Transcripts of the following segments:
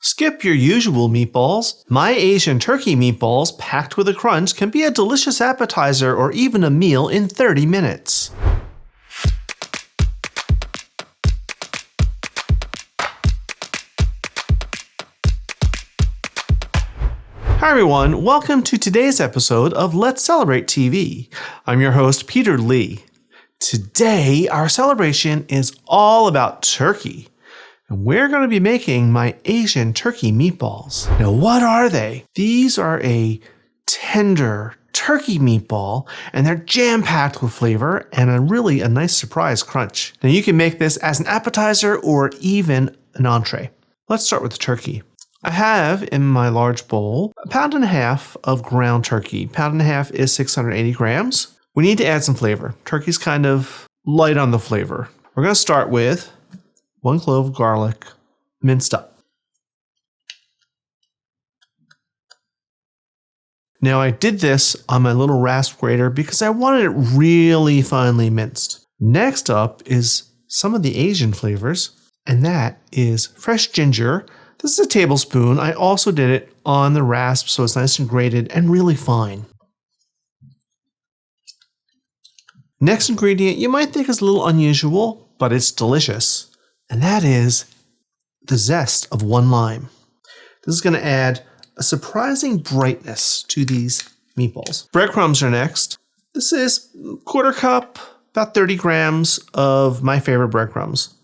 Skip your usual meatballs. My Asian turkey meatballs packed with a crunch can be a delicious appetizer or even a meal in 30 minutes. Hi everyone, welcome to today's episode of Let's Celebrate TV. I'm your host, Peter Lee. Today, our celebration is all about turkey. And we're going to be making my Asian turkey meatballs. Now, what are they? These are a tender turkey meatball, and they're jam-packed with flavor and a nice surprise crunch. Now, you can make this as an appetizer or even an entree. Let's start with the turkey. I have in my large bowl 1.5 pounds of ground turkey. 1.5 pounds is 680 grams. We need to add some flavor. Turkey's kind of light on the flavor. We're going to start with 1 clove of garlic, minced up. Now I did this on my little rasp grater because I wanted it really finely minced. Next up is some of the Asian flavors, and that is fresh ginger. This is a tablespoon. I also did it on the rasp so it's nice and grated and really fine. Next ingredient you might think is a little unusual, but it's delicious. And that is the zest of 1 lime. This is going to add a surprising brightness to these meatballs. Breadcrumbs are next. This is 1/4 cup, about 30 grams of my favorite breadcrumbs.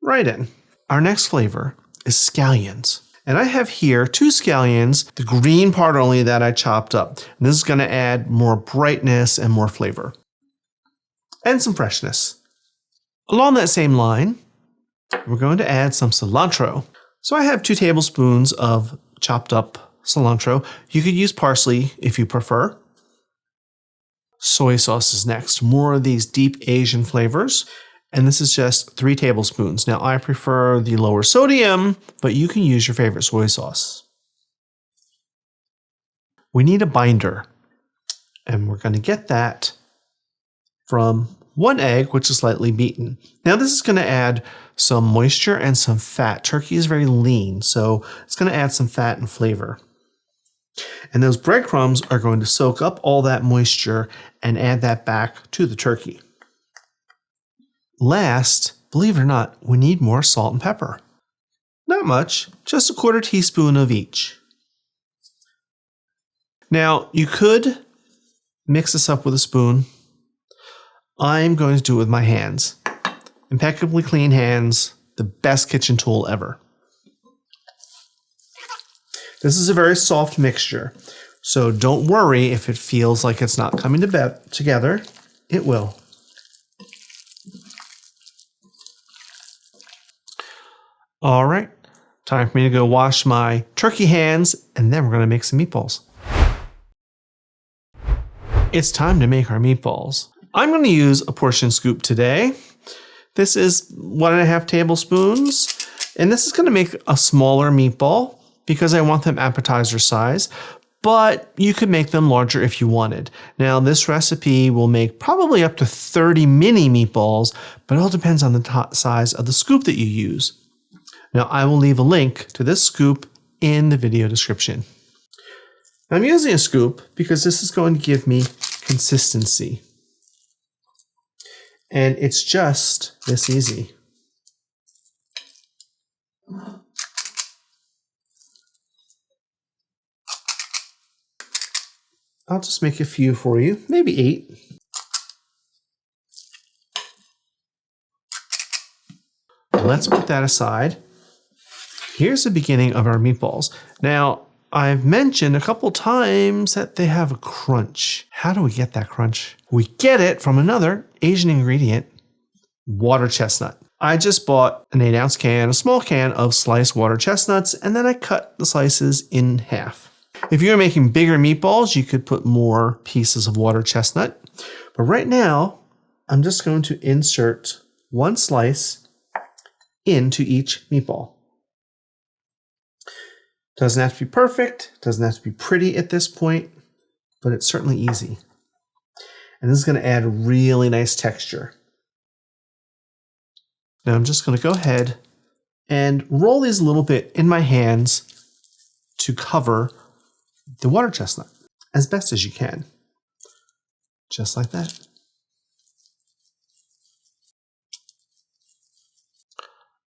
Right in. Our next flavor is scallions. And I have here 2 scallions, the green part only that I chopped up. And this is going to add more brightness and more flavor. And some freshness. Along that same line, we're going to add some cilantro. So I have 2 tablespoons of chopped up cilantro. You could use parsley if you prefer. Soy sauce is next. More of these deep Asian flavors. And this is just 3 tablespoons. Now I prefer the lower sodium, but you can use your favorite soy sauce. We need a binder. And we're going to get that from 1 egg, which is lightly beaten. Now this is going to add some moisture and some fat. Turkey is very lean, so it's going to add some fat and flavor. And those breadcrumbs are going to soak up all that moisture and add that back to the turkey. Last, believe it or not, we need more salt and pepper. Not much, just 1/4 teaspoon of each. Now you could mix this up with a spoon. I'm going to do it with my hands. Impeccably clean hands, the best kitchen tool ever. This is a very soft mixture, so don't worry if it feels like it's not coming together. It will. All right, time for me to go wash my turkey hands, and then we're going to make some meatballs. It's time to make our meatballs. I'm going to use a portion scoop today. This is 1.5 tablespoons, and this is going to make a smaller meatball because I want them appetizer size, but you could make them larger if you wanted. Now, this recipe will make probably up to 30 mini meatballs, but it all depends on the size of the scoop that you use. Now, I will leave a link to this scoop in the video description. I'm using a scoop because this is going to give me consistency. And it's just this easy. I'll just make a few for you, maybe 8. Let's put that aside. Here's the beginning of our meatballs. Now, I've mentioned a couple times that they have a crunch. How do we get that crunch? We get it from another Asian ingredient, water chestnut. I just bought an 8-ounce can, a small can of sliced water chestnuts, and then I cut the slices in half. If you're making bigger meatballs, you could put more pieces of water chestnut. But right now, I'm just going to insert 1 slice into each meatball. Doesn't have to be perfect, doesn't have to be pretty at this point, but it's certainly easy. And this is going to add a really nice texture. Now I'm just going to go ahead and roll these a little bit in my hands to cover the water chestnut as best as you can. Just like that.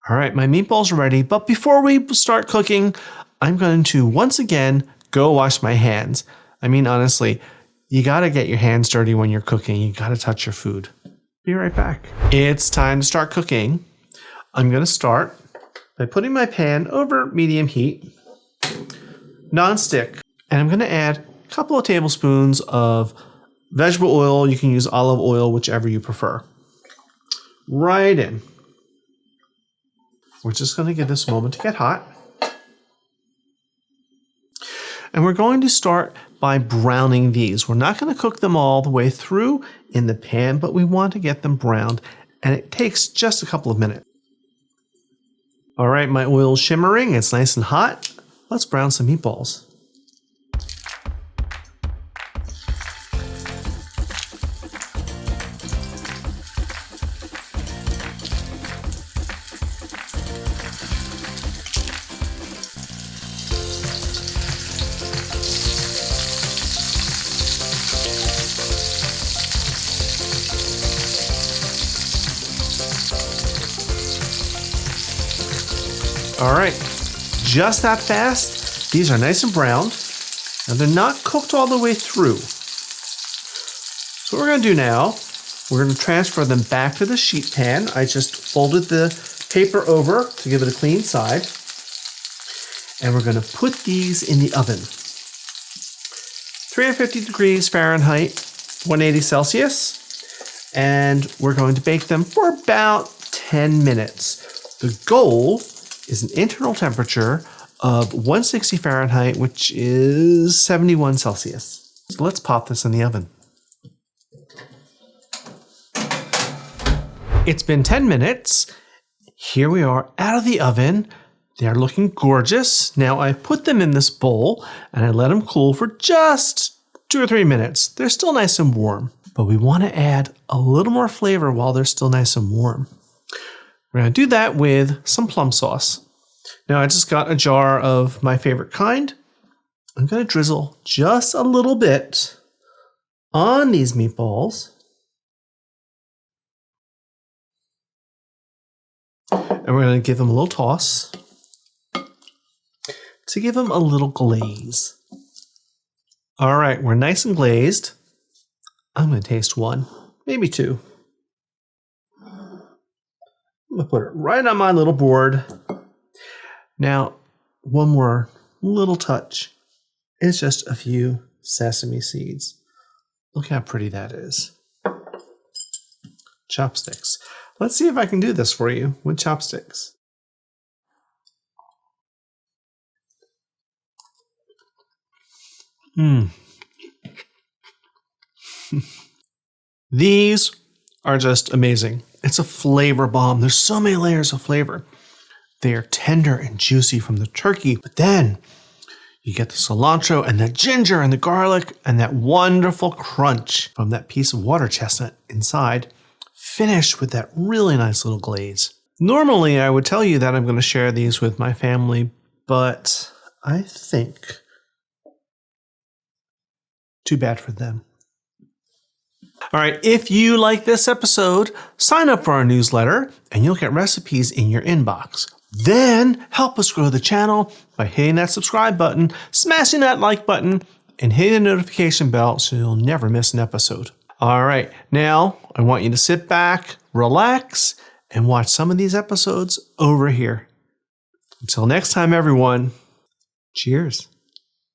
All right, my meatballs are ready, but before we start cooking, I'm going to once again go wash my hands. I mean, honestly, you gotta get your hands dirty when you're cooking. You gotta touch your food. Be right back. It's time to start cooking. I'm gonna start by putting my pan over medium heat, non-stick, and I'm gonna add a couple of tablespoons of vegetable oil. You can use olive oil, whichever you prefer. Right in. We're just gonna give this a moment to get hot. And we're going to start by browning these. We're not going to cook them all the way through in the pan, but we want to get them browned, and it takes just a couple of minutes. All right, my oil's shimmering. It's nice and hot. Let's brown some meatballs. All right, just that fast. These are nice and browned, and they're not cooked all the way through. So what we're gonna do now, we're gonna transfer them back to the sheet pan. I just folded the paper over to give it a clean side. And we're gonna put these in the oven. 350 degrees Fahrenheit, 180 Celsius. And we're going to bake them for about 10 minutes. The goal is an internal temperature of 160 Fahrenheit, which is 71 Celsius. So let's pop this in the oven. It's been 10 minutes. Here we are out of the oven. They're looking gorgeous. Now I put them in this bowl and I let them cool for just 2 or 3 minutes. They're still nice and warm, but we want to add a little more flavor while they're still nice and warm. We're going to do that with some plum sauce. Now I just got a jar of my favorite kind. I'm going to drizzle just a little bit on these meatballs. And we're going to give them a little toss to give them a little glaze. All right, we're nice and glazed. I'm going to taste one, maybe two. I'm going to put it right on my little board. Now, one more little touch is just a few sesame seeds. Look how pretty that is. Chopsticks. Let's see if I can do this for you with chopsticks. These are just amazing. It's a flavor bomb. There's so many layers of flavor. They are tender and juicy from the turkey, but then you get the cilantro and the ginger and the garlic and that wonderful crunch from that piece of water chestnut inside, finished with that really nice little glaze. Normally, I would tell you that I'm going to share these with my family, but I think too bad for them. All right, if you like this episode, sign up for our newsletter and you'll get recipes in your inbox. Then help us grow the channel by hitting that subscribe button, smashing that like button, and hitting the notification bell so you'll never miss an episode. All right, now I want you to sit back, relax, and watch some of these episodes over here. Until next time, everyone, cheers.